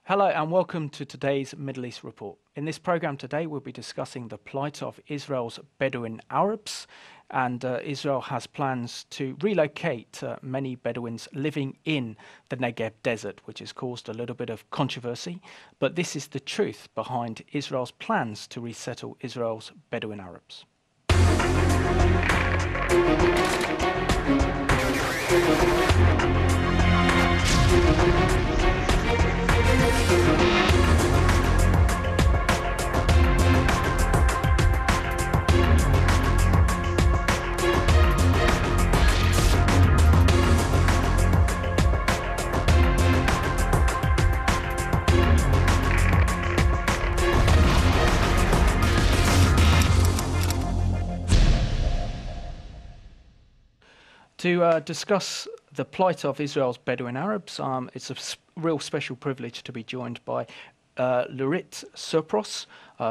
Hello and welcome to today's Middle East Report. In this program today, we'll be discussing the plight of Israel's Bedouin Arabs, and Israel has plans to relocate many Bedouins living in the Negev desert, which has caused a little bit of controversy. But this is the truth behind Israel's plans to resettle Israel's Bedouin Arabs. To discuss the plight of Israel's Bedouin Arabs, it's a real special privilege to be joined by Larit Surpros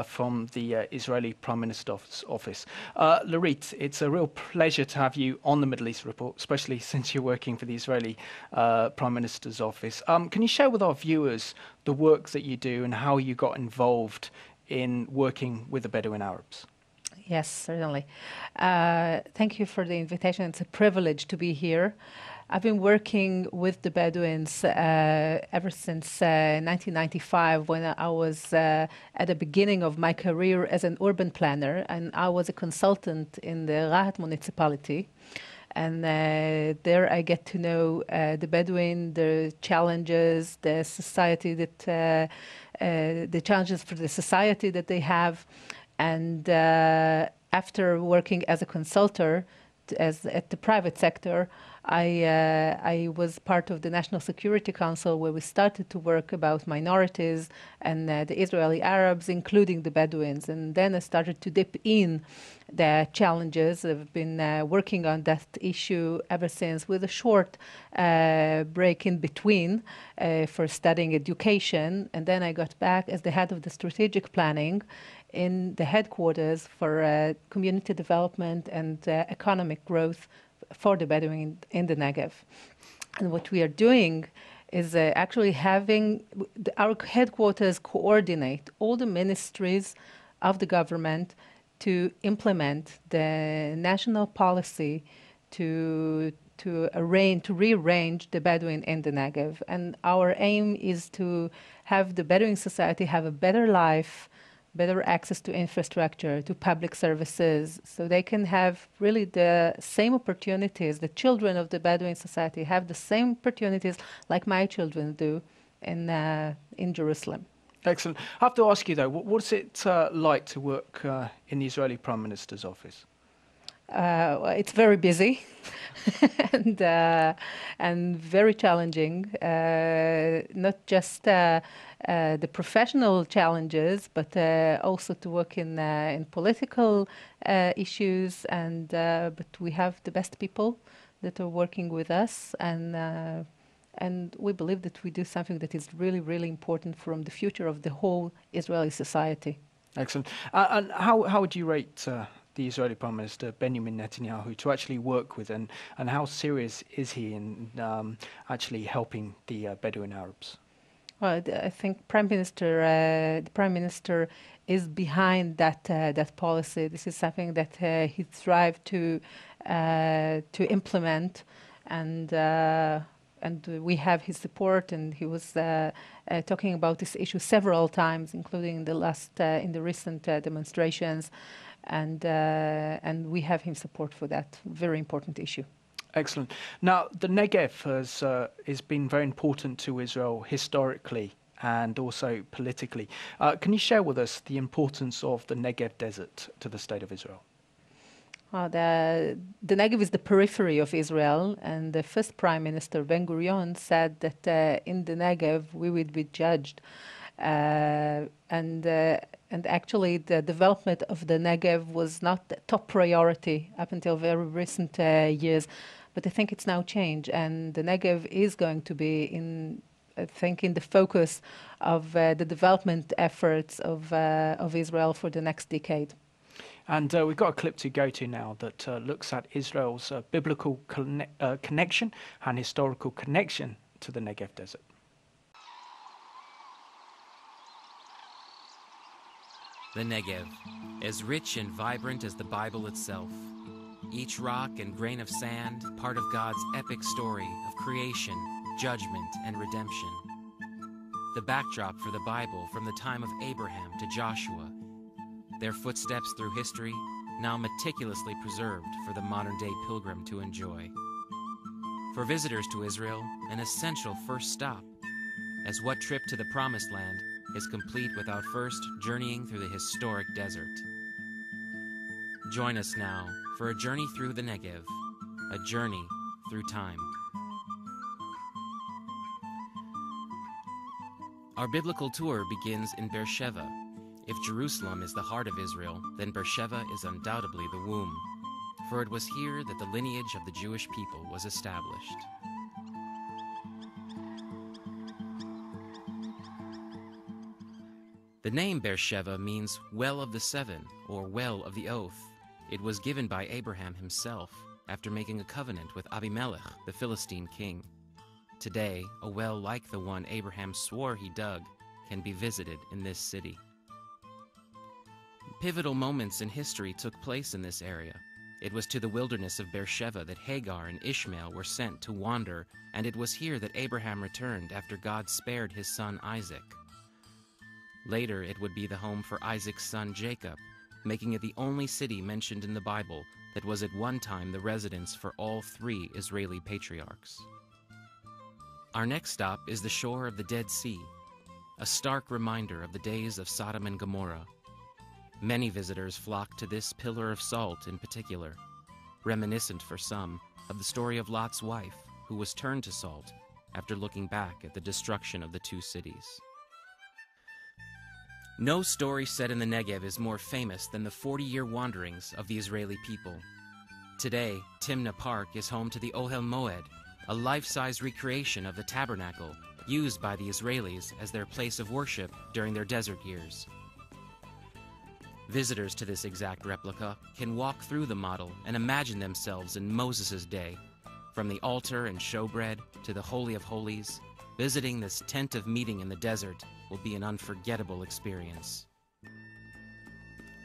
from the Israeli Prime Minister's office. Larit, it's a real pleasure to have you on the Middle East Report, especially since you're working for the Israeli Prime Minister's office. Can you share with our viewers the work that you do and how you got involved in working with the Bedouin Arabs? Yes, certainly. Thank you for the invitation. It's a privilege to be here. I've been working with the Bedouins ever since 1995, when I was at the beginning of my career as an urban planner, and I was a consultant in the Rahat municipality. And there I get to know the Bedouin, the challenges, the society that, the challenges for the society that they have. And after working as a consultant at the private sector, I was part of the National Security Council, where we started to work about minorities and the Israeli Arabs, including the Bedouins. And then I started to dip in the challenges. I've been working on that issue ever since, with a short break in between for studying education. And then I got back as the head of the strategic planning in the headquarters for community development and economic growth for the Bedouin in the Negev. And what we are doing is actually having our headquarters coordinate all the ministries of the government to implement the national policy to rearrange the Bedouin in the Negev. And our aim is to have the Bedouin society have a better life, better access to infrastructure, to public services, so they can have really the same opportunities. The children of the Bedouin society have the same opportunities like my children do in Jerusalem. Excellent. I have to ask you, though, what's it like to work in the Israeli Prime Minister's office? Well, it's very busy and very challenging, not just the professional challenges, but also to work in political issues. But we have the best people that are working with us, and we believe that we do something that is really, really important from the future of the whole Israeli society. Excellent. And how would you rate the Israeli Prime Minister Benjamin Netanyahu to actually work with, and how serious is he in actually helping the Bedouin Arabs? Well, I think the Prime Minister is behind that policy. This is something that he strived to implement, and we have his support. And he was talking about this issue several times, including in the recent demonstrations. And we have his support for that very important issue. Excellent. Now, the Negev has been very important to Israel historically and also politically. Can you share with us the importance of the Negev desert to the state of Israel? The Negev is the periphery of Israel, and the first Prime Minister, Ben-Gurion, said that in the Negev we would be judged. And actually, the development of the Negev was not the top priority up until very recent years. But I think it's now changed, and the Negev is going to be in the focus of the development efforts of Israel for the next decade. And we've got a clip to go to now that looks at Israel's biblical connection and historical connection to the Negev desert. The Negev, as rich and vibrant as the Bible itself. Each rock and grain of sand, part of God's epic story of creation, judgment, and redemption. The backdrop for the Bible from the time of Abraham to Joshua. Their footsteps through history, now meticulously preserved for the modern-day pilgrim to enjoy. For visitors to Israel, an essential first stop, as what trip to the Promised Land is complete without first journeying through the historic desert. Join us now for a journey through the Negev, a journey through time. Our biblical tour begins in Beersheba. If Jerusalem is the heart of Israel, then Beersheba is undoubtedly the womb, for it was here that the lineage of the Jewish people was established. The name Beersheba means well of the seven, or well of the oath. It was given by Abraham himself after making a covenant with Abimelech, the Philistine king. Today, a well like the one Abraham swore he dug can be visited in this city. Pivotal moments in history took place in this area. It was to the wilderness of Beersheba that Hagar and Ishmael were sent to wander, and it was here that Abraham returned after God spared his son Isaac. Later, it would be the home for Isaac's son Jacob, making it the only city mentioned in the Bible that was at one time the residence for all three Israeli patriarchs. Our next stop is the shore of the Dead Sea, a stark reminder of the days of Sodom and Gomorrah. Many visitors flock to this pillar of salt in particular, reminiscent for some of the story of Lot's wife, who was turned to salt after looking back at the destruction of the two cities. No story set in the Negev is more famous than the 40-year wanderings of the Israeli people. Today, Timnah Park is home to the Ohel Moed, a life-size recreation of the tabernacle used by the Israelis as their place of worship during their desert years. Visitors to this exact replica can walk through the model and imagine themselves in Moses' day. From the altar and showbread to the Holy of Holies, visiting this tent of meeting in the desert will be an unforgettable experience.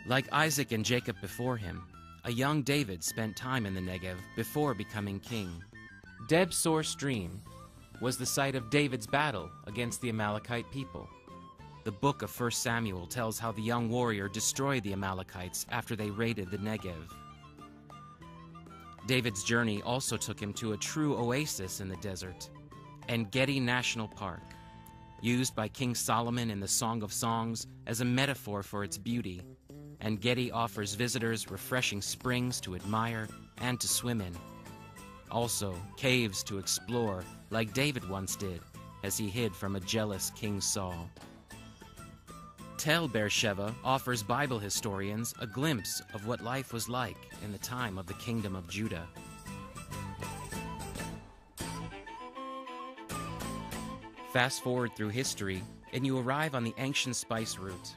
Like Isaac and Jacob before him, a young David spent time in the Negev before becoming king. Deb Sor Stream was the site of David's battle against the Amalekite people. The book of 1 Samuel tells how the young warrior destroyed the Amalekites after they raided the Negev. David's journey also took him to a true oasis in the desert, En-Gedi National Park, used by King Solomon in the Song of Songs as a metaphor for its beauty. En-Gedi offers visitors refreshing springs to admire and to swim in. Also, caves to explore, like David once did, as he hid from a jealous King Saul. Tel Beersheba offers Bible historians a glimpse of what life was like in the time of the Kingdom of Judah. Fast forward through history, and you arrive on the ancient spice route.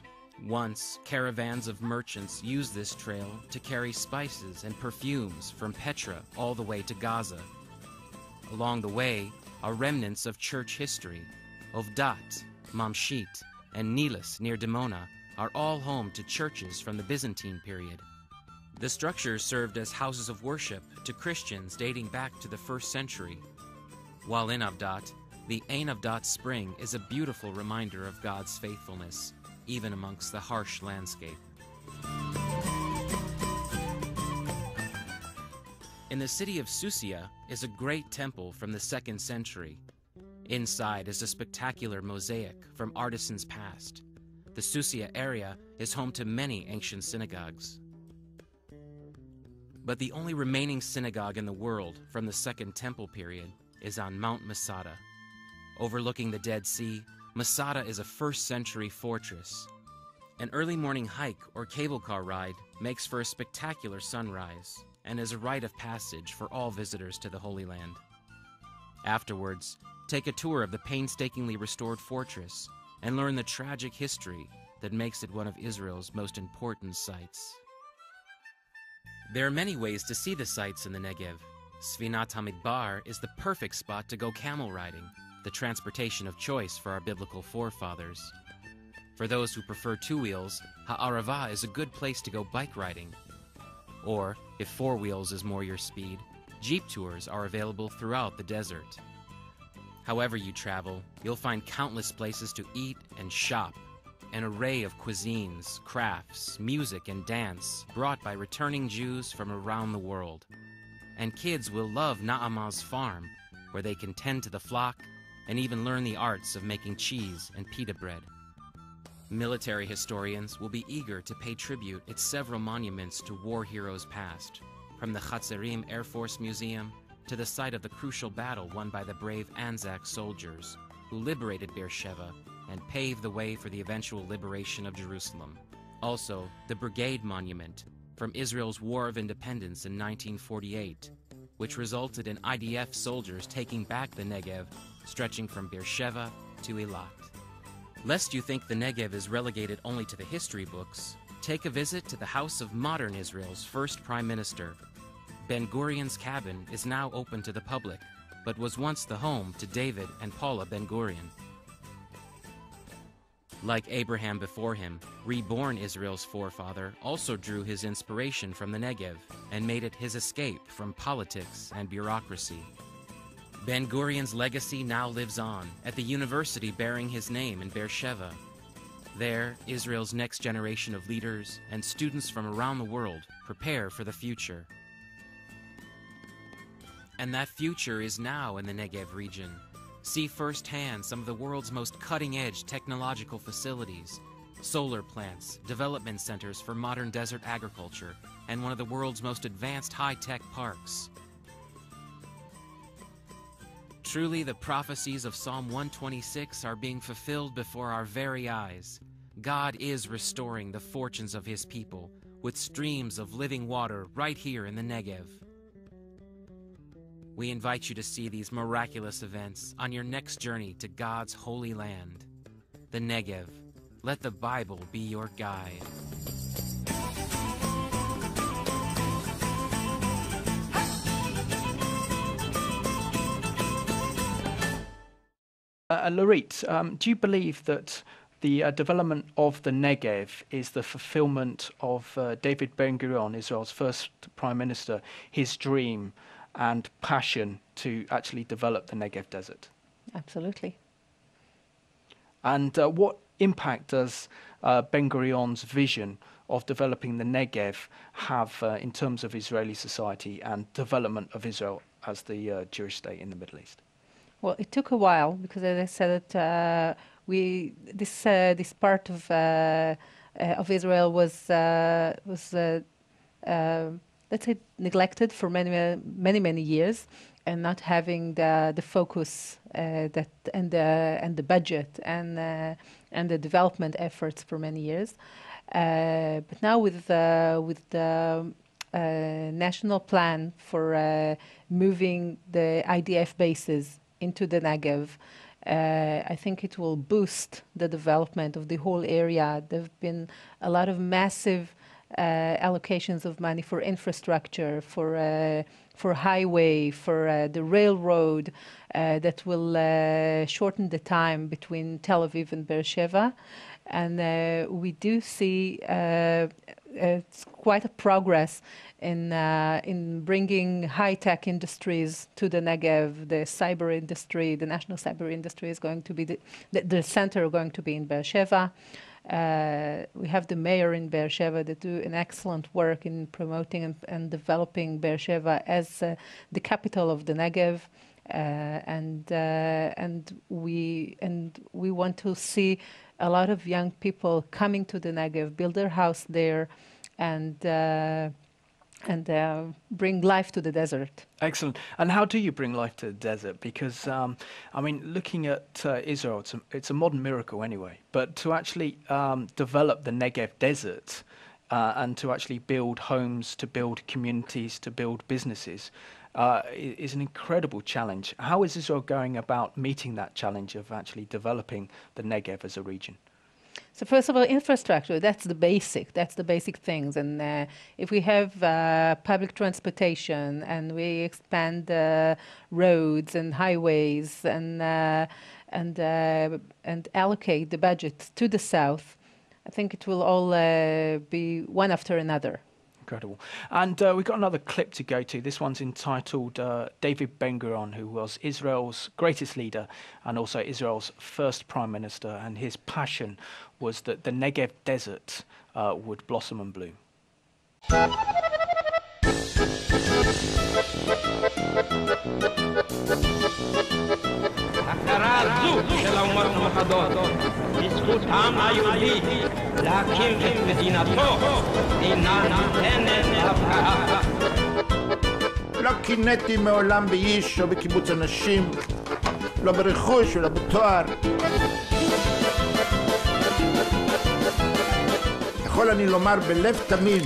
Once, caravans of merchants used this trail to carry spices and perfumes from Petra all the way to Gaza. Along the way are remnants of church history. Ovdat, Mamshit, and Nelis near Dimona are all home to churches from the Byzantine period. The structures served as houses of worship to Christians dating back to the 1st century. While in Ovdat, the Ein Ovdat spring is a beautiful reminder of God's faithfulness, even amongst the harsh landscape. In the city of Susia is a great temple from the 2nd century. Inside is a spectacular mosaic from artisans past. The Susia area is home to many ancient synagogues. But the only remaining synagogue in the world from the 2nd Temple period is on Mount Masada. Overlooking the Dead Sea, Masada is a 1st century fortress. An early morning hike or cable car ride makes for a spectacular sunrise and is a rite of passage for all visitors to the Holy Land. Afterwards, take a tour of the painstakingly restored fortress and learn the tragic history that makes it one of Israel's most important sites. There are many ways to see the sights in the Negev. Sfinat Hamidbar is the perfect spot to go camel riding, the transportation of choice for our biblical forefathers. For those who prefer two wheels, Ha'arava is a good place to go bike riding. Or, if four wheels is more your speed, Jeep tours are available throughout the desert. However you travel, you'll find countless places to eat and shop, an array of cuisines, crafts, music, and dance brought by returning Jews from around the world. And kids will love Na'amah's farm, where they can tend to the flock and even learn the arts of making cheese and pita bread. Military historians will be eager to pay tribute at several monuments to war heroes past, from the Chatzerim Air Force Museum to the site of the crucial battle won by the brave Anzac soldiers who liberated Beersheba and paved the way for the eventual liberation of Jerusalem. Also, the Brigade Monument from Israel's War of Independence in 1948, which resulted in IDF soldiers taking back the Negev, stretching from Beersheba to Eilat. Lest you think the Negev is relegated only to the history books, take a visit to the house of modern Israel's first prime minister. Ben-Gurion's cabin is now open to the public, but was once the home to David and Paula Ben-Gurion. Like Abraham before him, reborn Israel's forefather also drew his inspiration from the Negev and made it his escape from politics and bureaucracy. Ben-Gurion's legacy now lives on at the university bearing his name in Beersheba. There, Israel's next generation of leaders and students from around the world prepare for the future. And that future is now in the Negev region. See firsthand some of the world's most cutting-edge technological facilities, solar plants, development centers for modern desert agriculture, and one of the world's most advanced high-tech parks. Truly, the prophecies of Psalm 126 are being fulfilled before our very eyes. God is restoring the fortunes of his people with streams of living water right here in the Negev. We invite you to see these miraculous events on your next journey to God's holy land, the Negev. Let the Bible be your guide. Larit, do you believe that the development of the Negev is the fulfillment of David Ben-Gurion, Israel's first prime minister, his dream and passion to actually develop the Negev desert? Absolutely. And what impact does Ben-Gurion's vision of developing the Negev have in terms of Israeli society and development of Israel as the Jewish state in the Middle East? Well, it took a while because, as I said, this part of Israel was let's say neglected for many years, and not having the focus and the budget and the development efforts for many years. But now with the national plan for moving the IDF bases into the Negev, I think it will boost the development of the whole area. There have been a lot of massive allocations of money for infrastructure, for highway, for the railroad that will shorten the time between Tel Aviv and Beersheba. And we do see it's quite a progress in bringing high-tech industries to the Negev. The cyber industry, the national cyber industry, is going to be the center going to be in Beersheba. We have the mayor in Beersheba that do an excellent work in promoting and developing Beersheba as the capital of the Negev. And we want to see a lot of young people coming to the Negev, build their house there, and bring life to the desert. Excellent. And how do you bring life to the desert? Because, I mean, looking at Israel, it's a modern miracle anyway. But to actually develop the Negev desert and to actually build homes, to build communities, to build businesses is an incredible challenge. How is Israel going about meeting that challenge of actually developing the Negev as a region? So first of all, infrastructure, that's the basic things. And if we have public transportation and we expand roads and highways and and allocate the budget to the south, I think it will all be one after another. Incredible. And we've got another clip to go to. This one's entitled David Ben-Gurion, who was Israel's greatest leader and also Israel's first prime minister. And his passion was that the Negev desert would blossom and bloom. של האומות המאוחדות, בזכות העם היהודי להקים את מדינתו, מדינה ניתנת להבקעה. לא קינאתי מעולם באיש או בקיבוץ אנשים, לא ברכוש ולא בתואר. יכול אני לומר בלב תמים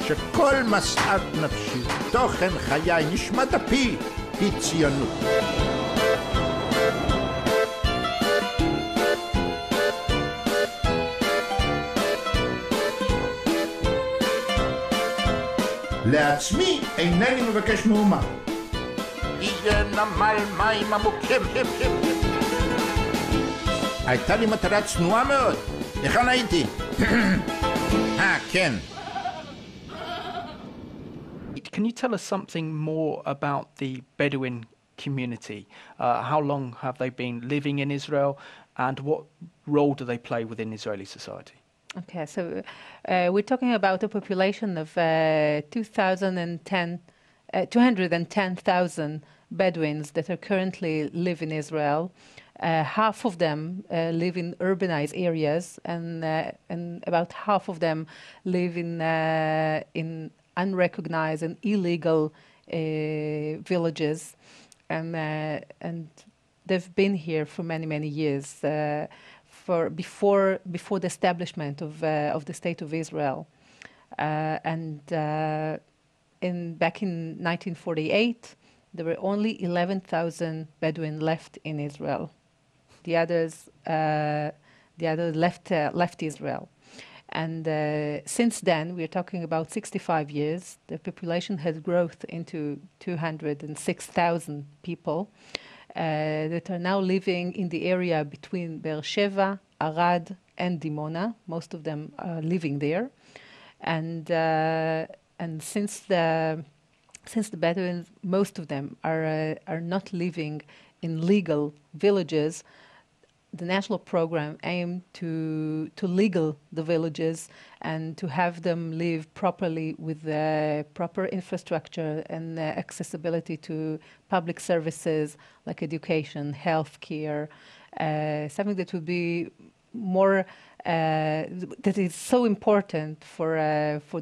שכל משאת נפשי, תוכן חיי, נשמת אפי, היא ציונות. לעצמי אינני מבקש מאומה. יהיה נמל מים עמוקים. הייתה לי מטרה צנועה מאוד. היכן הייתי? כן. Can you tell us something more about the Bedouin community? How long have they been living in Israel, and what role do they play within Israeli society? Okay, so we're talking about a population of 210,000 Bedouins that are currently live in Israel. Half of them live in urbanized areas, and about half of them live in unrecognized and illegal villages, and they've been here for many years. Before the establishment of the State of Israel, back in 1948, there were only 11,000 Bedouin left in Israel. The others left Israel, and since then we're talking about 65 years. The population has grown into 206,000 people. That are now living in the area between Be'er Sheva, Arad, and Dimona. Most of them are living there, and since the Bedouins, most of them are not living in legal villages. The national program aimed to legal the villages and to have them live properly with proper infrastructure and accessibility to public services like education, health care, something that would be more that is so important for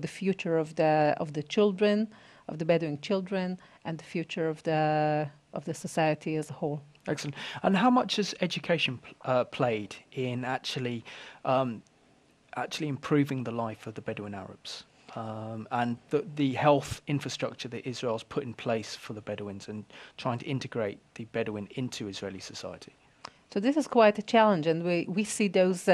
the future of the children, of the Bedouin children, and the future of the society as a whole. Excellent. And how much has education played in actually improving the life of the Bedouin Arabs and the health infrastructure that Israel's put in place for the Bedouins and trying to integrate the Bedouin into Israeli society? So this is quite a challenge, and we see those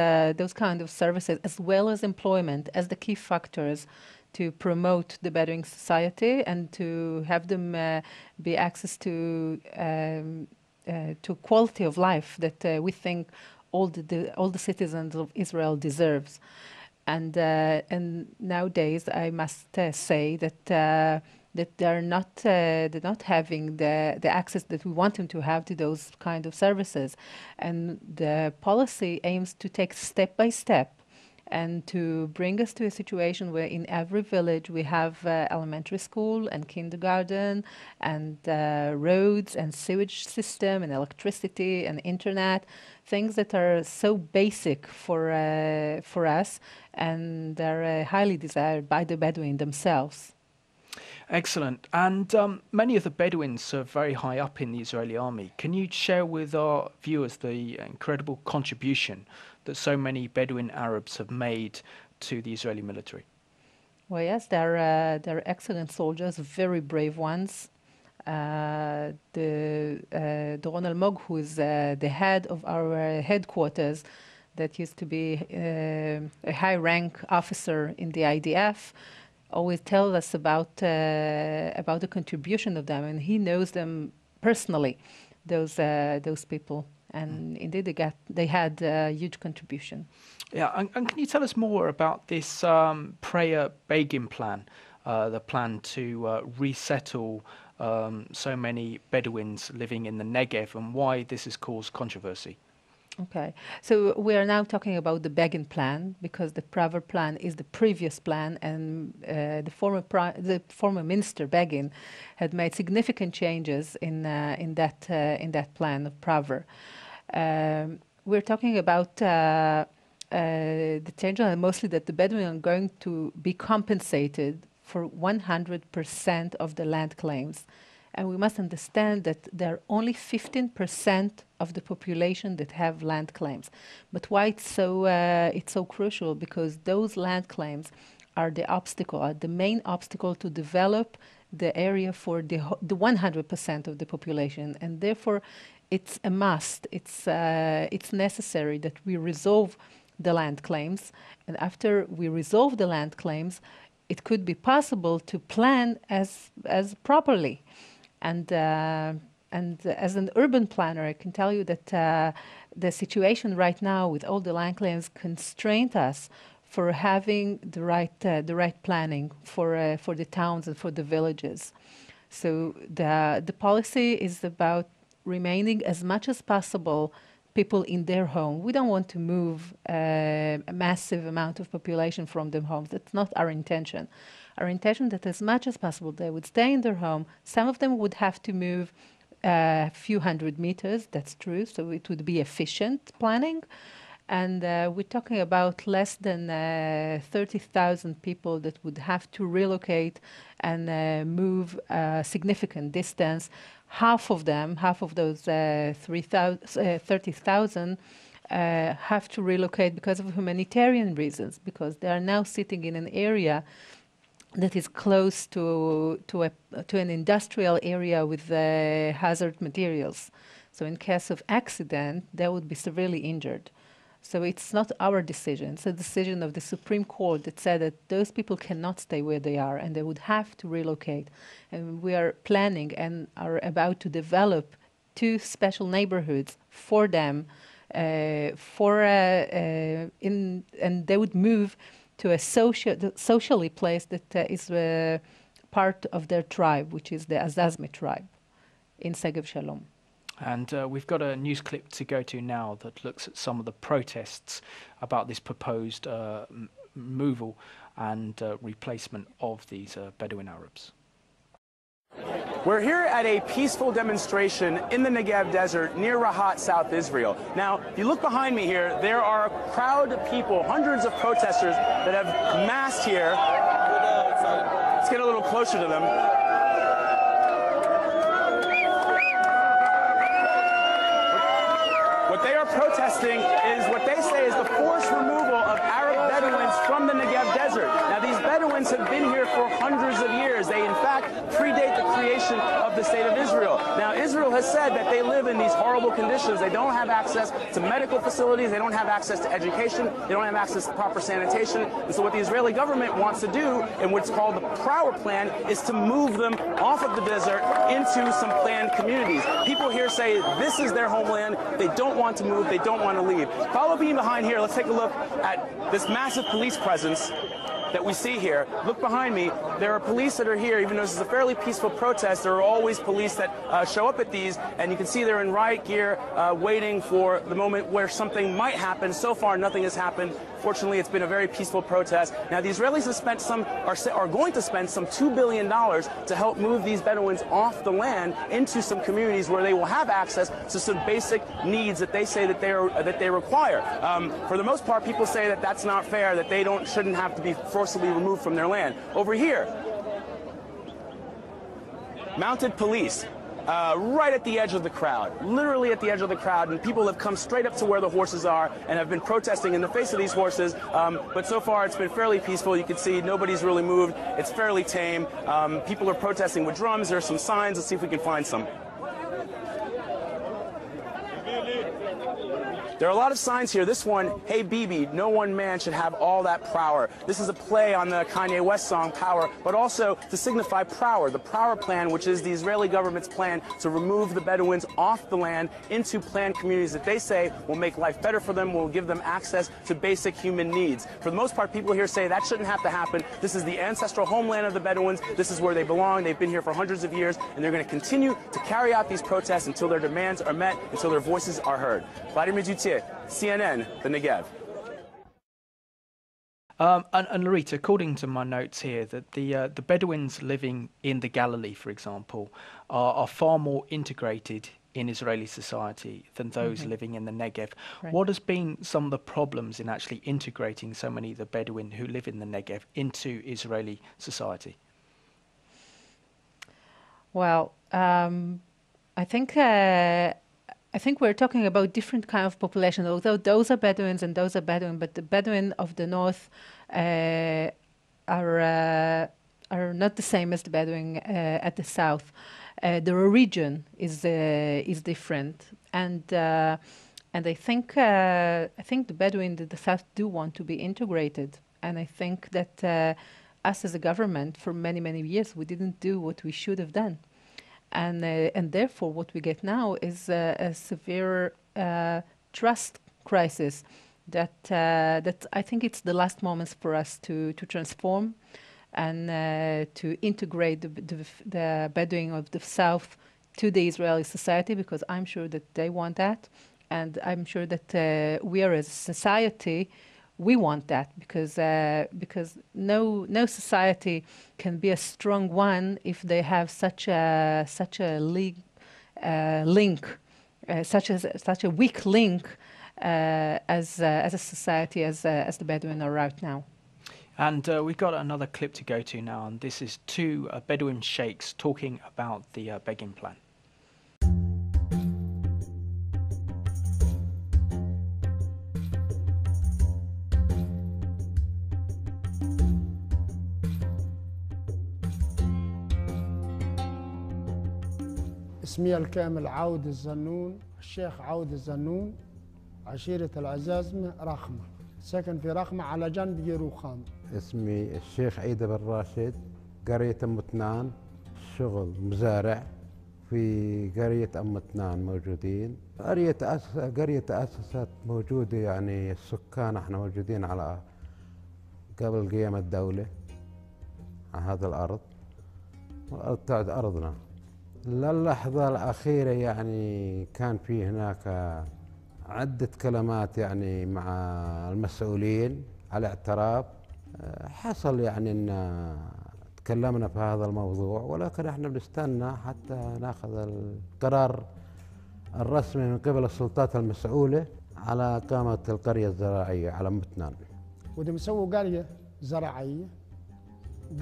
kind of services as well as employment as the key factors to promote the Bedouin society and to have them be access to quality of life that we think all the citizens of Israel deserves, and nowadays I must say that they're not having the access that we want them to have to those kind of services, and the policy aims to take step by step and to bring us to a situation where in every village we have elementary school and kindergarten and roads and sewage system and electricity and internet, things that are so basic for us and are highly desired by the Bedouin themselves. Excellent. And many of the Bedouins are very high up in the Israeli army. Can you share with our viewers the incredible contribution that so many Bedouin Arabs have made to the Israeli military? Well, yes, they're excellent soldiers, very brave ones. Doron Almog, who is the head of our headquarters, that used to be a high-rank officer in the IDF, always tells us about the contribution of them, and he knows them personally, those people. And indeed, they had a huge contribution. Yeah, and can you tell us more about this Prayer Begin plan, the plan to resettle so many Bedouins living in the Negev, and why this has caused controversy? Okay, so we are now talking about the Begin plan because the Praver plan is the previous plan, and the former minister Begin had made significant changes in that plan of Praver. We're talking about the changes, mostly that the Bedouin are going to be compensated for 100% of the land claims. And we must understand that there are only 15% of the population that have land claims. But why it's so crucial? Because those land claims are the main obstacle to develop the area for the 100% of the population. And therefore, it's a must. It's necessary that we resolve the land claims. And after we resolve the land claims, it could be possible to plan as properly. And as an urban planner, I can tell you that the situation right now with all the land claims constrained us for having the right planning for the towns and for the villages. So the policy is about remaining as much as possible people in their home. We don't want to move a massive amount of population from their homes. That's not our intention. Our intention that as much as possible they would stay in their home. Some of them would have to move a few hundred meters, that's true, so it would be efficient planning. And we're talking about less than 30,000 people that would have to relocate and move a significant distance. Half of those 30,000 have to relocate because of humanitarian reasons, because they are now sitting in an area that is close to an industrial area with hazard materials. So in case of accident, they would be severely injured. So it's not our decision. It's a decision of the Supreme Court that said that those people cannot stay where they are and they would have to relocate. And we are planning and are about to develop 2 special neighborhoods for them, and they would move to a socially place that is part of their tribe, which is the Azazmi tribe in Segev Shalom. And we've got a news clip to go to now that looks at some of the protests about this proposed removal and replacement of these Bedouin Arabs. We're here at a peaceful demonstration in the Negev desert near Rahat, South Israel. Now, if you look behind me here, there are a crowd of people, hundreds of protesters that have massed here. Let's get a little closer to them. What they are protesting is what they say is the forced removal of Arab Bedouins from the Negev desert. Now, these Bedouins have been here for hundreds of years. They, in fact, predate the creation of the state of Israel. Now, Israel has said that they live in these horrible conditions. They don't have access to medical facilities. They don't have access to education. They don't have access to proper sanitation. And so what the Israeli government wants to do, in what's called the Prawer Plan, is to move them off of the desert into some planned communities. People here say this is their homeland. They don't want to move. They don't want to leave. Follow me behind here. Let's take a look at this massive police presence that we see here. Look behind me. There are police that are here. Even though this is a fairly peaceful protest, there are always police that show up at these, and you can see they're in riot gear waiting for the moment where something might happen. So far, nothing has happened. Fortunately, it's been a very peaceful protest. Now, the Israelis have spent are going to spend some $2 billion to help move these Bedouins off the land into some communities where they will have access to some basic needs that they say that they require. For the most part, people say that that's not fair, that they shouldn't have to be forcibly removed from their land. Over here, mounted police. Right at the edge of the crowd, literally at the edge of the crowd, and people have come straight up to where the horses are and have been protesting in the face of these horses, but so far it's been fairly peaceful. You can see nobody's really moved. It's fairly tame. People are protesting with drums. There are some signs. Let's see if we can find some. There are a lot of signs here. This one, hey Bibi, no one man should have all that power. This is a play on the Kanye West song Power, but also to signify Power, the Power Plan, which is the Israeli government's plan to remove the Bedouins off the land into planned communities that they say will make life better for them, will give them access to basic human needs. For the most part, people here say that shouldn't have to happen. This is the ancestral homeland of the Bedouins. This is where they belong. They've been here for hundreds of years, and they're going to continue to carry out these protests until their demands are met, until their voices are heard. Vladimir Dutier, CNN, the Negev. And Laurita, according to my notes here, that the Bedouins living in the Galilee, for example, are far more integrated in Israeli society than those living in the Negev. Right. What has been some of the problems in actually integrating so many of the Bedouin who live in the Negev into Israeli society? Well, I think we're talking about different kind of population. Although those are Bedouins and those are Bedouin, but the Bedouin of the north are not the same as the Bedouin at the south. The region is different, and I think the Bedouin in the south do want to be integrated, and I think that us as a government for many years we didn't do what we should have done. And therefore, what we get now is a severe trust crisis that I think it's the last moments for us to transform and to integrate the Bedouin of the South to the Israeli society, because I'm sure that they want that. And I'm sure that we are as a society, we want that, because no society can be a strong one if they have such a link, such a weak link as a society as the Bedouin are right now. And we've got another clip to go to now, and this is two Bedouin sheikhs talking about the begging plan. اسمي الكامل عود الزنون، الشيخ عود الزنون، عشيرة العزازمة رخمة، ساكن في رخمة على جنب يروخان. اسمي الشيخ عيد بن راشد، قرية أم تنان، شغل مزارع في قرية أم تنان موجودين. قرية تأسست موجودة، يعني السكان احنا موجودين على قبل قيام الدولة على هذا الأرض، والأرض تعد أرضنا. للحظة الأخيرة يعني كان في هناك عدة كلمات يعني مع المسؤولين على اعتراف، حصل يعني أن تكلمنا في هذا الموضوع، ولكن احنا بنستنى حتى ناخذ القرار الرسمي من قبل السلطات المسؤولة على إقامة القرية الزراعية على أم تنان. ودي مسووا قرية زراعية،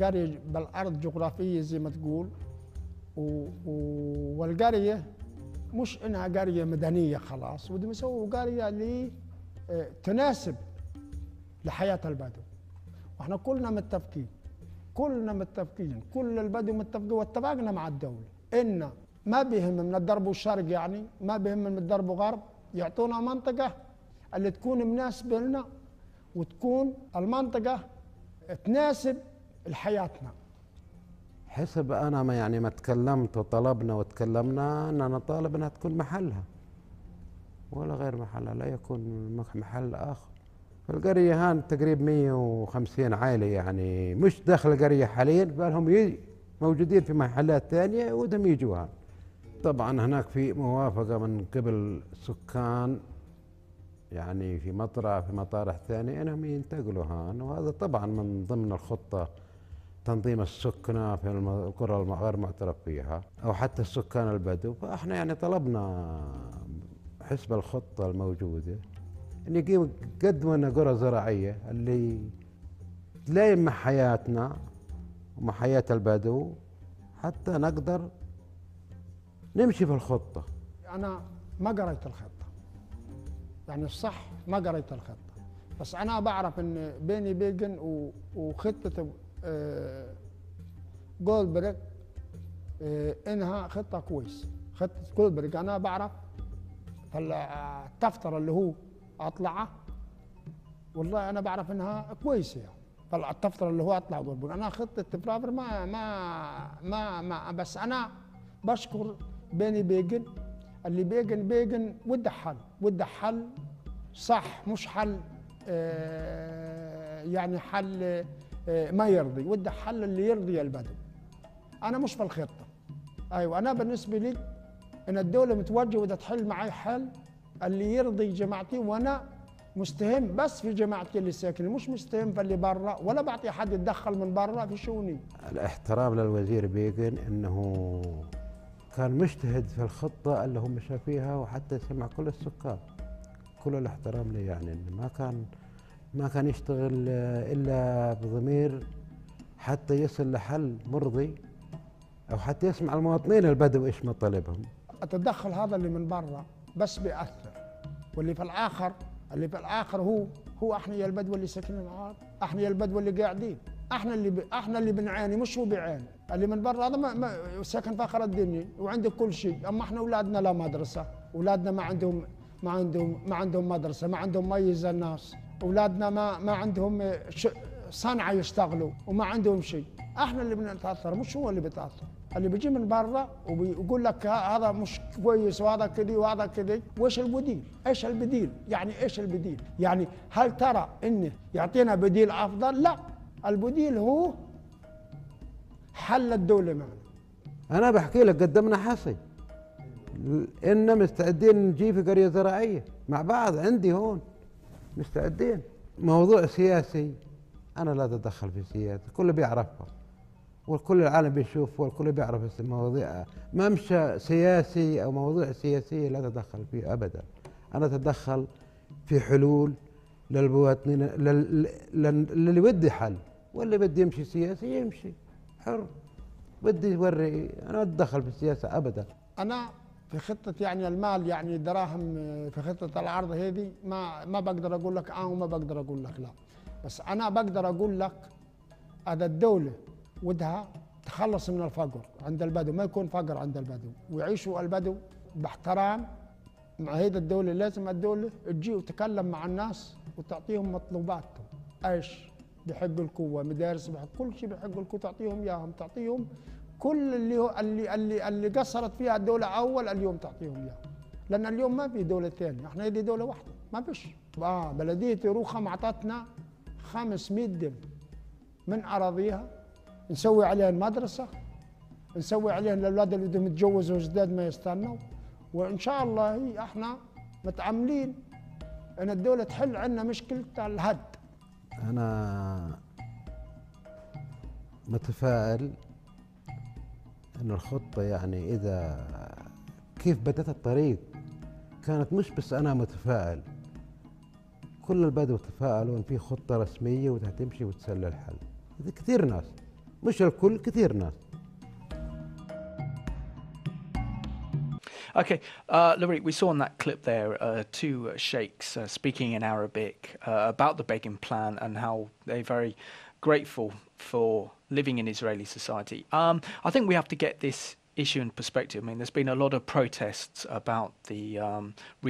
قرية بالأرض جغرافية زي ما تقول، والقرية مش إنها قرية مدنية خلاص، ودي مسووا قرية اللي تناسب لحياة البدو. واحنا كلنا متفقين، كل البدو متفقين، واتفقنا مع الدولة إن ما بيهم من الدرب والشرق، يعني ما بيهم من الدرب وغرب، يعطونا منطقة اللي تكون مناسبة لنا، وتكون المنطقة تناسب لحياتنا. حسب أنا ما تكلمت وتكلمنا أننا نطالب أنها تكون محلها ولا غير محلها، لا يكون محل آخر. القرية هان تقريبا 150 عائلة، يعني مش داخل القرية حاليا، بالهم موجودين في محلات ثانية ودهم يجوا هان. طبعا هناك في موافقة من قبل السكان، يعني في مطارح ثانية انهم ينتقلوا هان، وهذا طبعا من ضمن الخطة تنظيم السكنة في القرى الغير معترف فيها أو حتى السكان البدو. فإحنا يعني طلبنا حسب الخطة الموجودة أن يقيم قدموا لنا قرى زراعية اللي تلائم مع حياتنا ومع حياة البدو، حتى نقدر نمشي في الخطة. أنا ما قريت الخطة، يعني الصح ما قريت الخطة، بس أنا بعرف أن بيني بيجن وخطة جولدبرغ إنها خطة كويس. خطة جولدبرغ أنا بعرف فالتفترة اللي هو أطلعه والله أنا بعرف إنها كويسة يعني. فالتفترة اللي هو أطلع ضربون أنا خطة برافر ما بس أنا بشكر بيني بيجن اللي بيجن وده حل صح، مش حل يعني حل ما يرضي، وده حل اللي يرضي البدو. أنا مش في الخطة. أيوة أنا بالنسبة لي إن الدولة متوجهة تحل معي حل اللي يرضي جماعتي، وأنا مستهم بس في جماعتي اللي ساكنة، مش مستهم في اللي برا، ولا بعطي حد يتدخل من برا في شؤوني. الاحترام للوزير بيجن انه كان مجتهد في الخطة اللي هم مشى فيها، وحتى سمع كل السكان. كل الاحترام لي يعني انه ما كان يشتغل الا بضمير حتى يصل لحل مرضي، او حتى يسمع المواطنين البدو ايش مطالبهم. التدخل هذا اللي من برا بس بيأثر، واللي في الاخر هو احنا يا البدو اللي ساكنين معاه، احنا يا البدو اللي قاعدين، احنا اللي بنعاني مش هو بيعاني. اللي من برا هذا ما ساكن في اخر الدنيا وعنده كل شيء، اما احنا اولادنا لا مدرسه، اولادنا ما عندهم مدرسه، ما عندهم ميزه الناس، اولادنا ما عندهم صنعه يشتغلوا وما عندهم شيء. احنا اللي بنتاثر مش هو اللي بيتاثر. اللي بيجي من برا وبيقول لك هذا مش كويس وهذا كذي وهذا كذي، وايش البديل؟ ايش البديل؟ يعني ايش البديل؟ يعني هل ترى انه يعطينا بديل افضل؟ لا، البديل هو حل الدوله معنا. انا بحكي لك قدمنا حصي إن مستعدين نجي في قرية زراعية مع بعض عندي هون، مستعدين. موضوع سياسي أنا لا أتدخل في سياسة، الكل بيعرفها والكل العالم بيشوف والكل بيعرف المواضيع. ما مشى سياسي أو موضوع سياسي لا أتدخل فيه أبدا. أنا أتدخل في حلول للمواطنين، للي بدي حل، واللي بدي يمشي سياسي يمشي حر، بدي يوري. أنا أتدخل في السياسة أبدا. أنا في خطة يعني المال يعني دراهم في خطة العرض هذه ما بقدر أقول لك وما بقدر أقول لك لا، بس أنا بقدر أقول لك هذا الدولة ودها تخلص من الفقر عند البدو، ما يكون فقر عند البدو ويعيشوا البدو باحترام. مع هيدا الدولة لازم الدولة تجي وتكلم مع الناس وتعطيهم مطلوباتهم. ايش بيحقوا القوة، مدارس بيحق كل شيء بيحقوا القوة، تعطيهم اياهم، تعطيهم كل اللي قصرت فيها الدولة أول اليوم تعطيهم إياه، لأن اليوم ما في دولة ثانية، إحنا هذه دولة واحدة ما فيش. بلدية يروخم أعطتنا 500 دم من أراضيها، نسوي عليها مدرسة، نسوي عليها الأولاد اللي بدهم يتجوزوا جداد ما يستنوا، وإن شاء الله إحنا متأملين أن الدولة تحل عنا مشكلة الهد. أنا متفائل أن الخطة يعني إذا كيف بدأت الطريق كانت مش بس أنا متفائل، كل البدو تفائلوا أن في خطة رسمية وتمشي وتسلل الحل. كثير ناس، مش الكل، كثير ناس. Okay, Larit, we saw in that clip there two sheikhs speaking in Arabic about the begging plan and how they're very grateful for living in Israeli society. I think we have to get this issue in perspective. I mean, there's been a lot of protests about the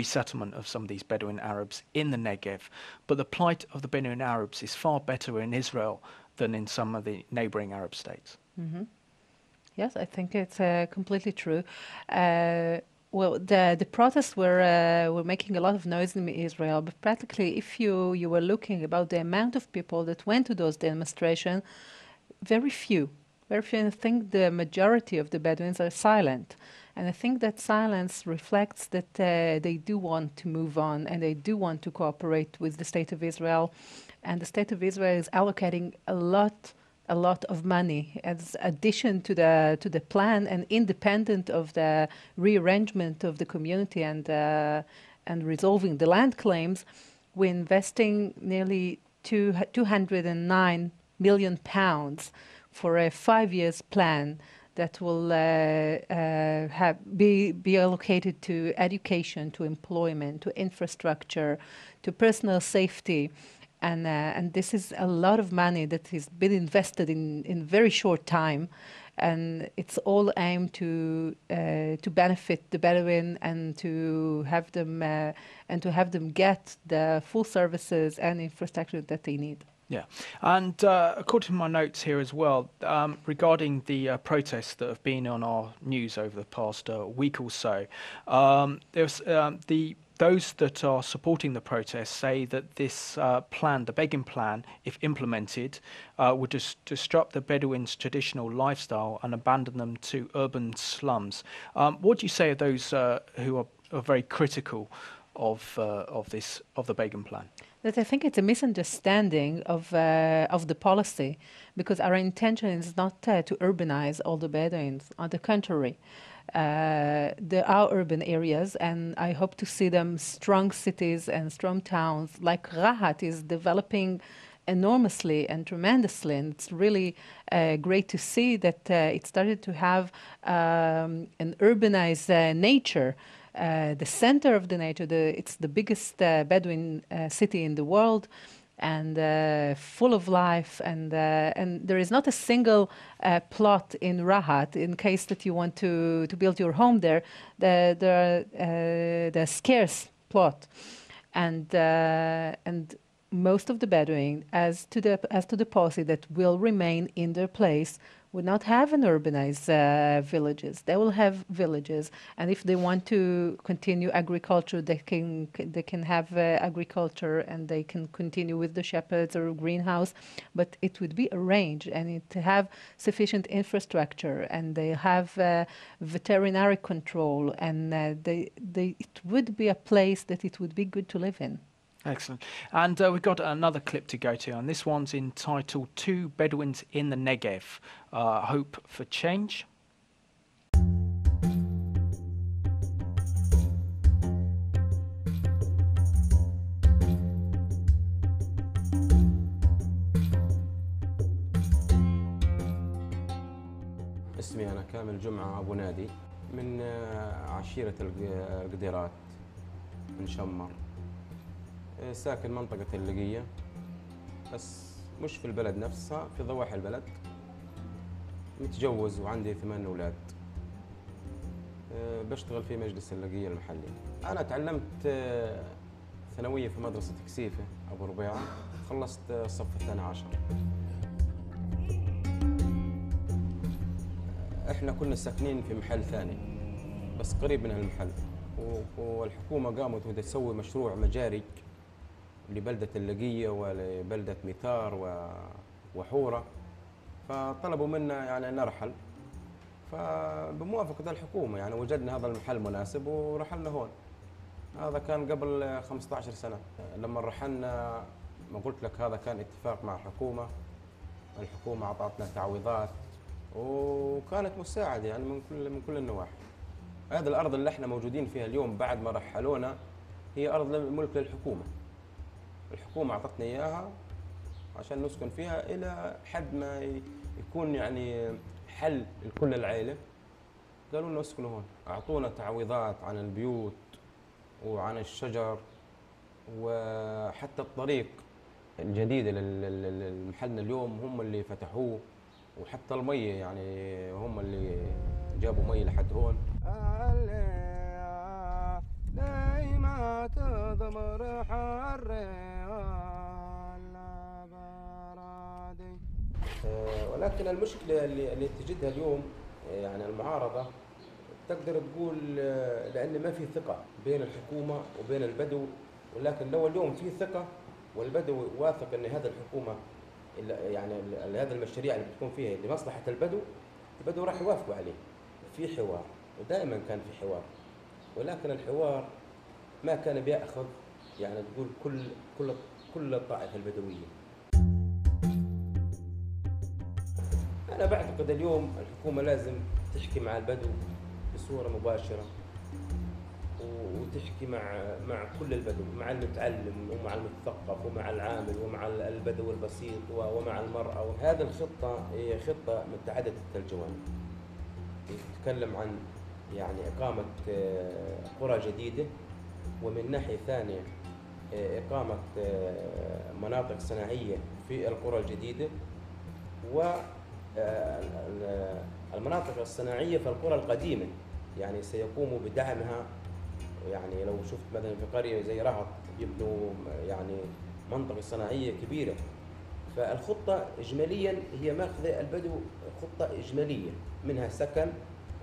resettlement of some of these Bedouin Arabs in the Negev, but the plight of the Bedouin Arabs is far better in Israel than in some of the neighboring Arab states. Mm-hmm. Yes, I think it's completely true. Well, the protests were making a lot of noise in Israel, but practically, if you were looking about the amount of people that went to those demonstrations, very few. Very few. And I think the majority of the Bedouins are silent, and I think that silence reflects that they do want to move on and they do want to cooperate with the State of Israel, and the State of Israel is allocating a lot of money as addition to the plan and independent of the rearrangement of the community and resolving the land claims. We're investing nearly 209 million pounds for a 5 years plan that will be allocated to education, to employment, to infrastructure, to personal safety. And this is a lot of money that has been invested in very short time. and it's all aimed to benefit the Bedouin and to have them get the full services and infrastructure that they need. Yeah, and according to my notes here as well, regarding the protests that have been on our news over the past week or so, there's those that are supporting the protests say that this plan, the begging plan, if implemented, would disrupt the Bedouins' traditional lifestyle and abandon them to urban slums. What do you say of those who are very critical of the begging plan? That I think it's a misunderstanding of the policy, because our intention is not to urbanize all the Bedouins. On the contrary, there are urban areas, and I hope to see them strong cities and strong towns. Like Rahat is developing enormously and tremendously, and it's really great to see that it started to have an urbanized nature. The center of the nature, it's the biggest Bedouin city in the world, and full of life. And there is not a single plot in Rahat in case that you want to build your home there. The scarce plot, and most of the Bedouin, as to the policy that will remain in their place, would not have an urbanized villages. They will have villages, and if they want to continue agriculture, they can have agriculture, and they can continue with the shepherds or greenhouse. But it would be arranged, and it have sufficient infrastructure, and they have veterinary control, and it would be a place that it would be good to live in. Excellent. And we've got another clip to go to, and this one's entitled Two Bedouins in the Negev, Hope for Change. اسمي أنا كامل جمعة أبو نادي من عشيرة القديرات من شمر، ساكن منطقة اللقية، بس مش في البلد نفسها، في ضواحي البلد. متجوز وعندي 8 أولاد. بشتغل في مجلس اللقية المحلي. أنا تعلمت ثانوية في مدرسة كسيفة أبو ربيع، خلصت الصف الثاني عشر. إحنا كنا ساكنين في محل ثاني بس قريب من هالمحل، والحكومة قامت وده تسوي مشروع مجاري لبلدة اللقية ولبلدة ميثار وحورة، فطلبوا منا يعني أن نرحل. فبموافقة الحكومة يعني وجدنا هذا المحل مناسب ورحلنا هون. هذا كان قبل 15 سنة. لما رحلنا ما قلت لك هذا كان اتفاق مع الحكومة أعطتنا تعويضات وكانت مساعدة يعني من كل النواحي. هذه الأرض اللي احنا موجودين فيها اليوم بعد ما رحلونا هي أرض ملك للحكومة. الحكومة أعطتنا إياها عشان نسكن فيها إلى حد ما يكون يعني حل لكل العائلة. قالوا لنا اسكنوا هون، أعطونا تعويضات عن البيوت وعن الشجر وحتى الطريق الجديدة لمحلنا اليوم هم اللي فتحوه، وحتى المية يعني هم اللي جابوا مية لحد هون. دايما تضمر ولكن المشكلة اللي تجدها اليوم يعني المعارضة تقدر تقول لأن ما في ثقة بين الحكومة وبين البدو، ولكن لو اليوم في ثقة والبدو واثق أن هذه الحكومة يعني هذه المشاريع اللي بتكون فيها لمصلحة البدو راح يوافقوا عليه. في حوار ودائما كان في حوار، ولكن الحوار ما كان بيأخذ يعني تقول كل الطائفة البدوية. أنا بعتقد اليوم الحكومة لازم تحكي مع البدو بصورة مباشرة وتحكي مع كل البدو، مع المتعلم ومع المثقف ومع العامل ومع البدو البسيط ومع المرأة. وهذه الخطة هي خطة متعددة الجوانب، تتكلم عن يعني إقامة قرى جديدة، ومن ناحية ثانية إقامة مناطق صناعية في القرى الجديدة، المناطق الصناعية في القرى القديمة، يعني سيقوموا بدعمها. يعني لو شفت مثلا في قرية زي رهط يبنوا يعني منطقة صناعية كبيرة. فالخطة إجماليا هي ماخذة البدو خطة إجمالية، منها سكن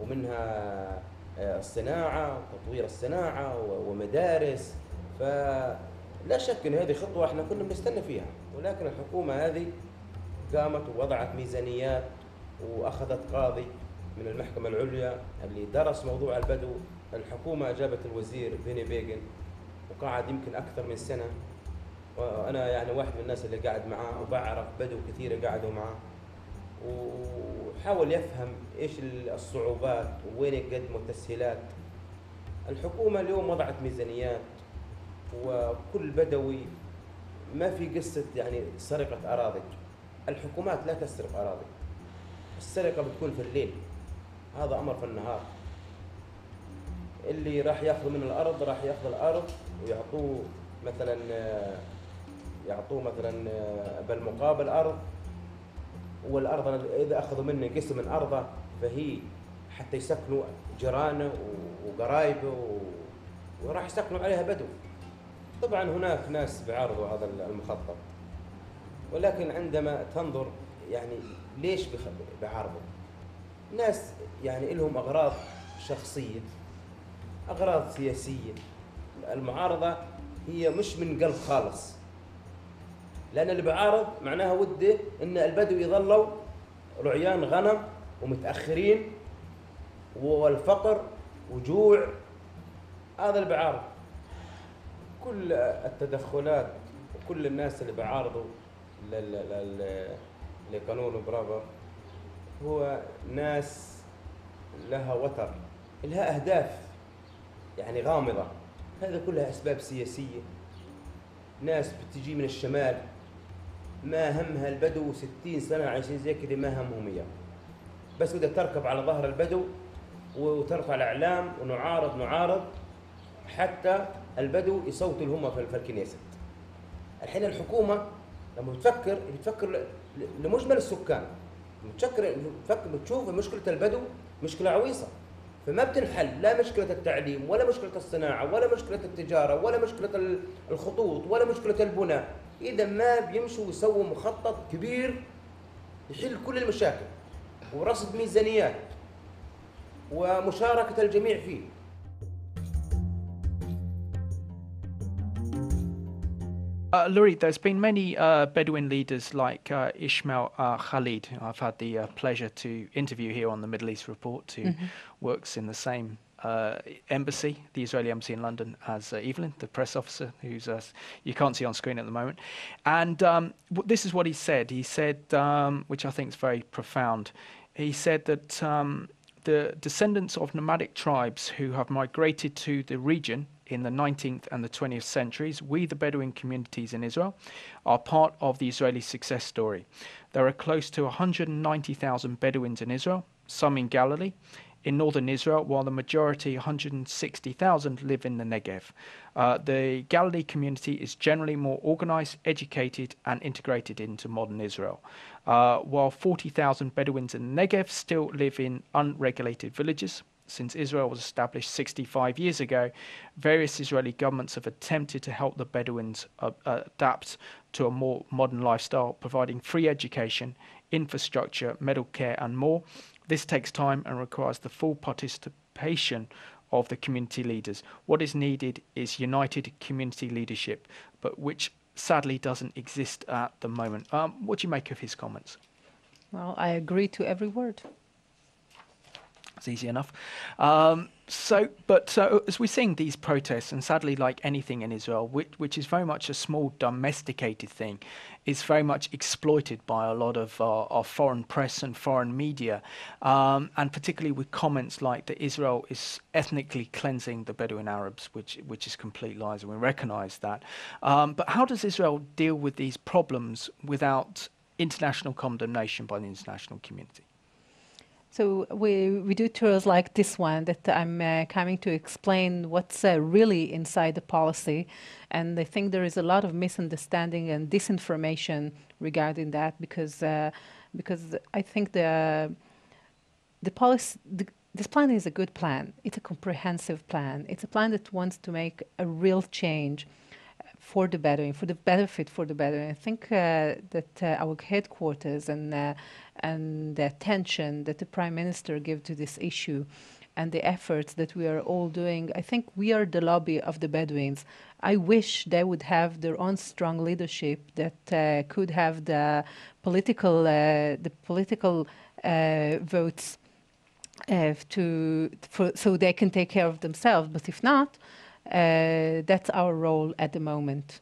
ومنها الصناعة وتطوير الصناعة ومدارس. فلا شك أن هذه خطوة احنا كنا بنستنى فيها، ولكن الحكومة هذه قامت ووضعت ميزانيات وأخذت قاضي من المحكمة العليا اللي درس موضوع البدو. الحكومة أجابت الوزير بيني بيغن وقعد يمكن أكثر من سنة، وأنا يعني واحد من الناس اللي قاعد معاه وبعرف بدو كثيرة قاعدوا معاه، وحاول يفهم إيش الصعوبات ووين يقدموا التسهيلات. الحكومة اليوم وضعت ميزانيات، وكل بدوي ما في قصة يعني سرقة أراضي. الحكومات لا تسرق أراضي، السرقة بتكون في الليل، هذا أمر في النهار. اللي راح ياخذ من الأرض راح ياخذ الأرض ويعطوه مثلا بالمقابل أرض، والأرض إذا أخذوا منه قسم من أرضه فهي حتى يسكنوا جيرانه وقرايبه وراح يسكنوا عليها بدو. طبعا هناك ناس بيعارضوا هذا المخطط، ولكن عندما تنظر يعني ليش بيعارضوا؟ ناس يعني لهم أغراض شخصية، أغراض سياسية. المعارضة هي مش من قلب خالص، لأن اللي بيعارض معناها وده إن البدو يظلوا رعيان غنم ومتأخرين والفقر وجوع. هذا اللي بيعارض. كل التدخلات وكل الناس اللي بيعارضوا لقانون برافر هو ناس لها وتر، لها أهداف يعني غامضة. هذا كلها أسباب سياسية. ناس بتجي من الشمال ما همها البدو 60 سنة عايشين زي كذا، ما همهم إياه، بس بدها تركب على ظهر البدو وترفع الإعلام ونعارض حتى البدو يصوتوا لهم في الكنيسة. الحين الحكومة لما بتفكر لمجمل السكان، بتشوف مشكلة البدو مشكلة عويصة، فما بتنحل لا مشكلة التعليم ولا مشكلة الصناعة ولا مشكلة التجارة ولا مشكلة الخطوط ولا مشكلة البناء، إذا ما بيمشوا ويسووا مخطط كبير يحل كل المشاكل ورصد ميزانيات ومشاركة الجميع فيه. Lurid, there's been many Bedouin leaders like Ismail Khalid, who I've had the pleasure to interview here on the Middle East Report, who works in the same embassy, the Israeli embassy in London, as Evelyn, the press officer, who's you can't see on screen at the moment. And this is what he said. He said, which I think is very profound, he said that the descendants of nomadic tribes who have migrated to the region in the 19th and the 20th centuries, we, the Bedouin communities in Israel, are part of the Israeli success story. There are close to 190,000 Bedouins in Israel, some in Galilee, in northern Israel, while the majority, 160,000, live in the Negev. The Galilee community is generally more organized, educated, and integrated into modern Israel. While 40,000 Bedouins in the Negev still live in unregulated villages. Since Israel was established 65 years ago, various Israeli governments have attempted to help the Bedouins adapt to a more modern lifestyle, providing free education, infrastructure, medical care, and more. This takes time and requires the full participation of the community leaders. What is needed is united community leadership, but which sadly doesn't exist at the moment. What do you make of his comments? Well, I agree to every word. It's easy enough. So as we're seeing these protests, and sadly, like anything in Israel, which is very much a small domesticated thing, is very much exploited by a lot of our foreign press and foreign media, and particularly with comments like that Israel is ethnically cleansing the Bedouin Arabs, which is complete lies, and we recognise that. But how does Israel deal with these problems without international condemnation by the international community? So we do tours like this one that I'm coming to explain what's really inside the policy. And I think there is a lot of misunderstanding and disinformation regarding that because because I think this plan is a good plan. It's a comprehensive plan. It's a plan that wants to make a real change for the Bedouin, for the benefit for the Bedouin. I think that our headquarters and the attention that the Prime Minister gave to this issue and the efforts that we are all doing, I think we are the lobby of the Bedouins. I wish they would have their own strong leadership that could have the political votes so they can take care of themselves. But if not, that's our role at the moment.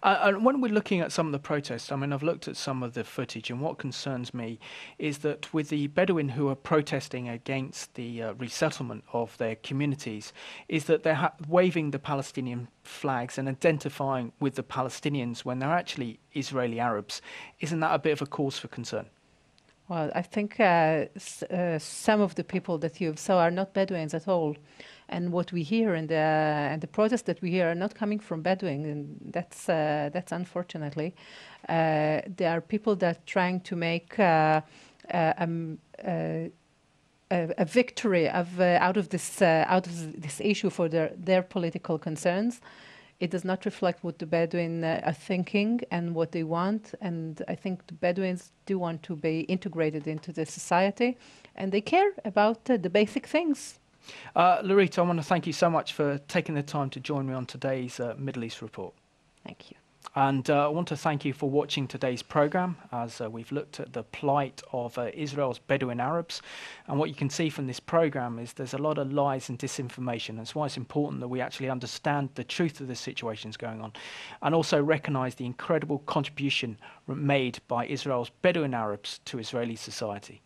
And when we're looking at some of the protests, I mean, I've looked at some of the footage, and what concerns me is that with the Bedouin who are protesting against the resettlement of their communities, is that they're waving the Palestinian flags and identifying with the Palestinians when they're actually Israeli Arabs. Isn't that a bit of a cause for concern? Well, I think some of the people that you saw are not Bedouins at all. And what we hear and the protests that we hear are not coming from Bedouin, and that's unfortunately. There are people that are trying to make a victory out of this issue for their political concerns. It does not reflect what the Bedouin are thinking and what they want. And I think the Bedouins do want to be integrated into the society, and they care about the basic things. Larit, I want to thank you so much for taking the time to join me on today's Middle East Report. Thank you. And I want to thank you for watching today's programme as we've looked at the plight of Israel's Bedouin Arabs. And what you can see from this programme is there's a lot of lies and disinformation. That's why it's important that we actually understand the truth of the situations going on and also recognise the incredible contribution made by Israel's Bedouin Arabs to Israeli society.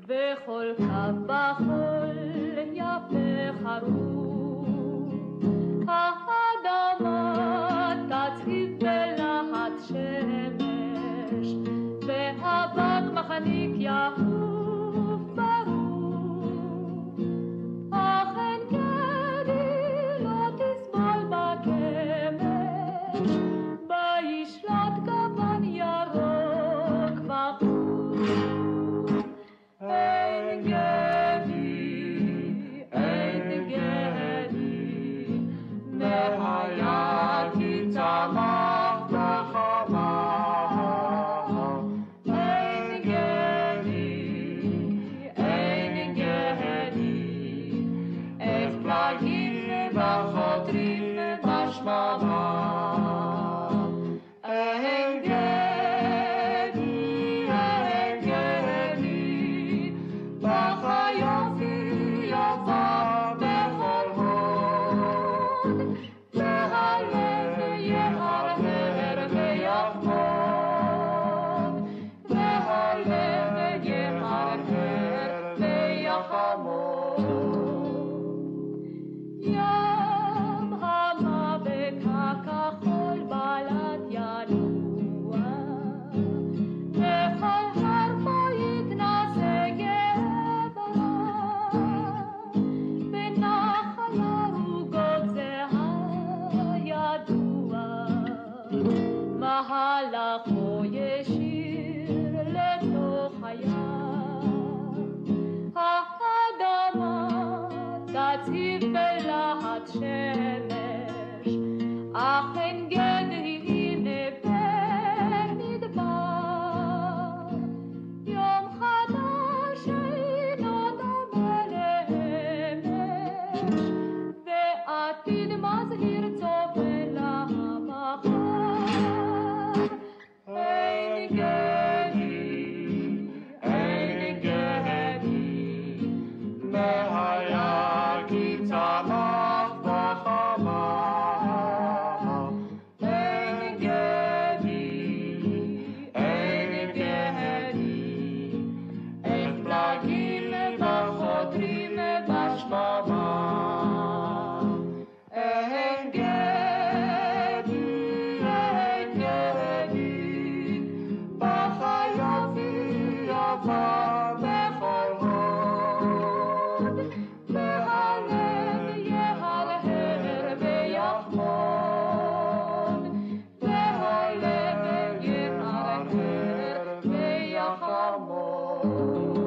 וכל קו בחול יפה חרוב האדמה תצעיב בלהט שמש והאבק מחניק יחוף ברור אכן גדי לא תסבול בכמש בישלט גוון ירוק וחור Ein Gedi, Mehayati Tzamach B'Chama. Ein Gedi, חכמות.